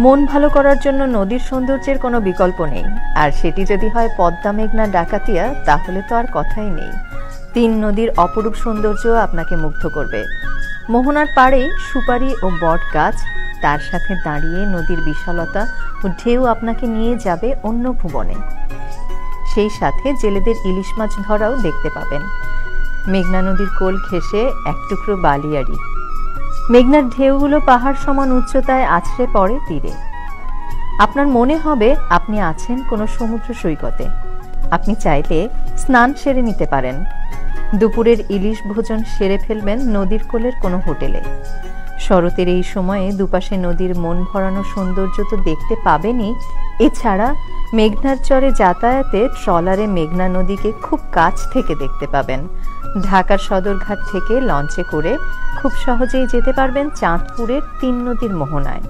মন ভালো করার জন্য নদীর সৌন্দর্যের কোনো বিকল্প নেই, আর সেটি যদি হয় পদ্মা, মেঘনা, ডাকাতিয়া, তাহলে তো আর কথাই নেই। তিন নদীর অপরূপ সৌন্দর্য আপনাকে মুগ্ধ করবে। মোহনার পাড়ে সুপারি ও বট গাছ, তার সাথে দাঁড়িয়ে নদীর বিশালতা ও ঢেউ আপনাকে নিয়ে যাবে অন্য ভুবনে। সেই সাথে জেলেদের ইলিশ মাছ ধরাও দেখতে পাবেন। মেঘনা নদীর কোল ঘেঁষে এক টুকরো বালিয়াড়ি, মেঘনার ঢেউগুলো পাহাড় সমান উচ্চতায় আছড়ে পড়ে তীরে। আপনার মনে হবে আপনি আছেন কোনো সমুদ্র সৈকতে। আপনি চাইলে স্নান সেরে নিতে পারেন। দুপুরের ইলিশ ভোজন সেরে ফেলবেন নদীর কোলের কোনো হোটেলে। শরতের এই সময়ে দুপাশে নদীর মন ভরানো সৌন্দর্য তো দেখতে পাবেনই, এছাড়া মেঘনার চরে যাতায়াতে ট্রলারে মেঘনা নদীকে খুব কাছ থেকে দেখতে পাবেন। ঢাকার সদরঘাট থেকে লঞ্চে করে খুব সহজেই যেতে পারবেন চাঁদপুরের তিন নদীর মোহনায়।